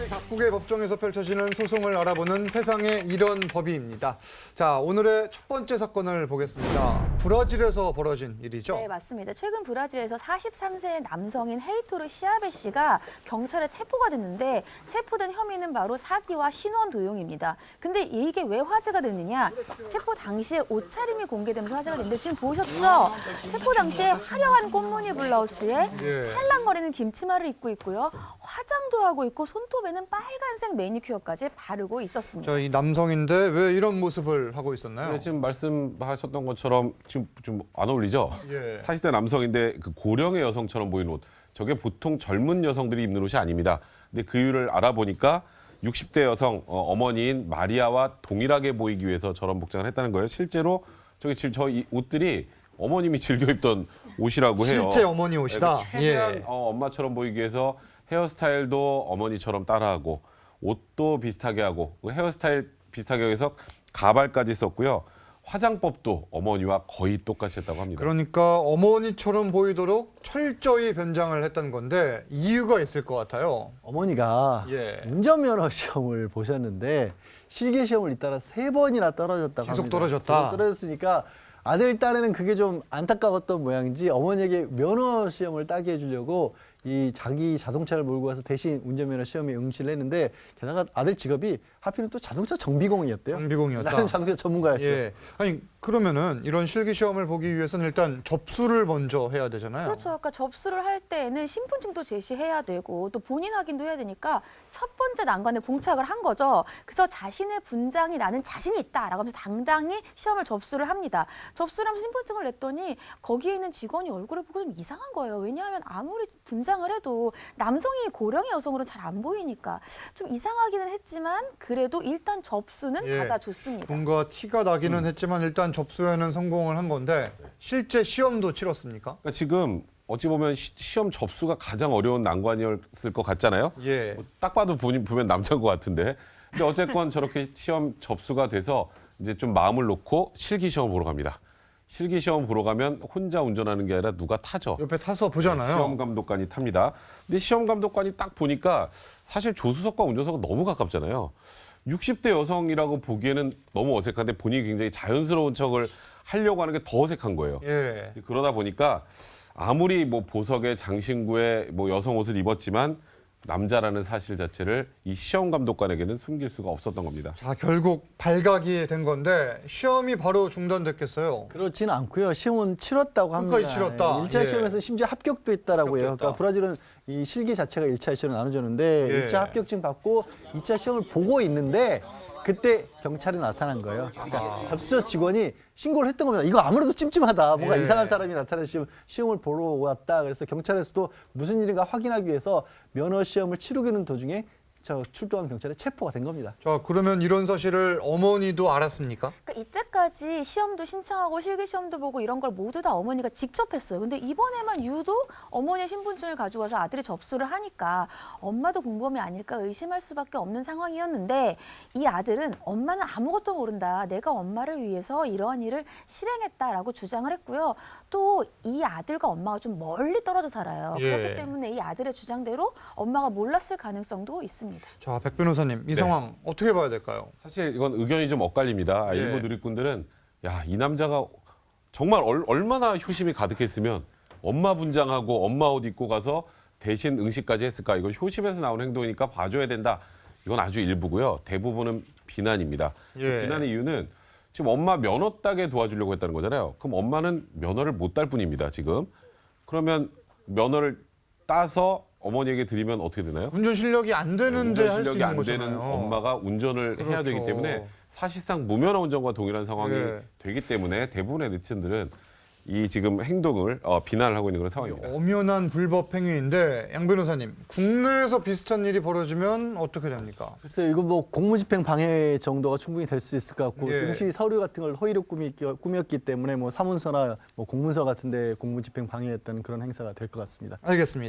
세계 각국의 법정에서 펼쳐지는 소송을 알아보는 세상에 이런 법이입니다. 자, 오늘의 첫 번째 사건을 보겠습니다. 브라질에서 벌어진 일이죠? 네, 맞습니다. 최근 브라질에서 43세의 남성인 헤이토르 시아베 씨가 경찰에 체포가 됐는데 체포된 혐의는 바로 사기와 신원 도용입니다. 근데 이게 왜 화제가 됐느냐? 체포 당시에 옷차림이 공개되면서 화제가 됐는데 지금 보셨죠? 체포 당시에 화려한 꽃무늬 블라우스에 찰랑거리는 김치마를 입고 있고요. 화장도 하고 있고 손톱에는 빨간색 매니큐어까지 바르고 있었습니다. 자, 이 남성인데 왜 이런 모습을 하고 있었나요? 네, 지금 말씀하셨던 것처럼 지금 좀 안 어울리죠? 예. 40대 남성인데 그 고령의 여성처럼 보이는 옷. 저게 보통 젊은 여성들이 입는 옷이 아닙니다. 근데 그 이유를 알아보니까 60대 여성 어머니인 마리아와 동일하게 보이기 위해서 저런 복장을 했다는 거예요. 실제로 저 이 옷들이 어머님이 즐겨 입던 옷이라고 해요. 실제 어머니 옷이다. 최대한 엄마처럼 보이기 위해서 헤어스타일도 어머니처럼 따라하고 옷도 비슷하게 하고 헤어스타일 비슷하게 해서 가발까지 썼고요. 화장법도 어머니와 거의 똑같이 했다고 합니다. 그러니까 어머니처럼 보이도록 철저히 변장을 했다는 건데 이유가 있을 것 같아요. 어머니가 운전면허 시험을 보셨는데 실기 시험을 잇따라 3번이나 떨어졌다고 계속 합니다. 떨어졌다. 계속 떨어졌으니까 아들, 딸에는 그게 좀 안타까웠던 모양인지 어머니에게 면허 시험을 따게 해주려고 이 자기 자동차를 몰고 와서 대신 운전면허 시험에 응시를 했는데 게다가 아들 직업이 하필은 또 자동차 정비공이었대요. 정비공이었다. 나는 자동차 전문가였죠. 예. 아니 그러면은 이런 실기 시험을 보기 위해서는 일단 접수를 먼저 해야 되잖아요. 그렇죠. 아까 접수를 할 때에는 신분증도 제시해야 되고 또 본인 확인도 해야 되니까 첫 번째 난관에 봉착을 한 거죠. 그래서 자신의 분장이 나는 자신이 있다라고 하면서 당당히 시험을 접수를 합니다. 접수를 하면서 신분증을 냈더니 거기에 있는 직원이 얼굴을 보고 좀 이상한 거예요. 왜냐하면 아무리 분장을 해도 남성이 고령의 여성으로는 잘 안 보이니까 좀 이상하기는 했지만 그래도 일단 접수는 받아줬습니다. 뭔가 티가 나기는 했지만 일단 접수에는 성공을 한 건데 실제 시험도 치렀습니까? 그러니까 지금 어찌 보면 시험 접수가 가장 어려운 난관이었을 것 같잖아요. 예. 딱 봐도 보면 남자인 것 같은데. 근데 어쨌건 저렇게 시험 접수가 돼서 이제 좀 마음을 놓고 실기 시험 보러 갑니다. 실기 시험 보러 가면 혼자 운전하는 게 아니라 누가 타죠. 옆에 타서 보잖아요. 시험 감독관이 탑니다. 근데 시험 감독관이 딱 보니까 사실 조수석과 운전석은 너무 가깝잖아요. 60대 여성이라고 보기에는 너무 어색한데 본인이 굉장히 자연스러운 척을 하려고 하는 게 더 어색한 거예요. 예. 그러다 보니까 아무리 뭐 보석에 장신구에 뭐 여성 옷을 입었지만 남자라는 사실 자체를 이 시험 감독관에게는 숨길 수가 없었던 겁니다. 자, 결국 발각이 된 건데 시험이 바로 중단됐겠어요. 그렇지는 않고요. 시험은 치렀다고 합니다. 끝까지 치렀다. 1차 시험에서 심지어 합격도 했다라고 해요. 합격했다. 그러니까 브라질은 이 실기 자체가 1차 시험으로 나눠졌는데 1차 합격증 받고 2차 시험을 보고 있는데 그때 경찰이 나타난 거예요. 그러니까 접수처 직원이 신고를 했던 겁니다. 이거 아무래도 찜찜하다. 뭔가 이상한 사람이 나타나서 시험을 보러 왔다. 그래서 경찰에서도 무슨 일인가 확인하기 위해서 면허 시험을 치르기는 도중에 출동한 경찰에 체포가 된 겁니다. 자, 그러면 이런 사실을 어머니도 알았습니까? 그러니까 이때까지 시험도 신청하고 실기 시험도 보고 이런 걸 모두 다 어머니가 직접 했어요. 근데 이번에만 유독 어머니의 신분증을 가져와서 아들이 접수를 하니까 엄마도 공범이 아닐까 의심할 수밖에 없는 상황이었는데 이 아들은 엄마는 아무것도 모른다. 내가 엄마를 위해서 이러한 일을 실행했다라고 주장을 했고요. 또 이 아들과 엄마가 좀 멀리 떨어져 살아요. 그렇기 때문에 이 아들의 주장대로 엄마가 몰랐을 가능성도 있습니다. 자, 백 변호사님, 이 상황 어떻게 봐야 될까요? 사실 이건 의견이 좀 엇갈립니다. 일부 누리꾼들은 야, 이 남자가 정말 얼마나 효심이 가득했으면 엄마 분장하고 엄마 옷 입고 가서 대신 응시까지 했을까? 이건 효심에서 나온 행동이니까 봐줘야 된다. 이건 아주 일부고요. 대부분은 비난입니다. 비난의 이유는 지금 엄마 면허 따게 도와주려고 했다는 거잖아요. 그럼 엄마는 면허를 못 딸 뿐입니다, 지금. 그러면 면허를 따서 어머니에게 드리면 어떻게 되나요? 운전 실력이 안 되는데 할 수 실력이 있는 안 되는 거잖아요. 엄마가 운전을 해야 되기 그렇죠. 때문에 사실상 무면허 운전과 동일한 상황이 되기 때문에 대부분의 네티즌들은 이 지금 행동을 비난을 하고 있는 그런 상황입니다. 엄연한 불법 행위인데 양 변호사님, 국내에서 비슷한 일이 벌어지면 어떻게 됩니까? 글쎄요, 이거 뭐 공무집행 방해 정도가 충분히 될 수 있을 것 같고 증시 서류 같은 걸 허위로 꾸몄기 때문에 뭐 사문서나 뭐 공문서 같은데 공무집행 방해했다는 그런 행사가 될 것 같습니다. 알겠습니다.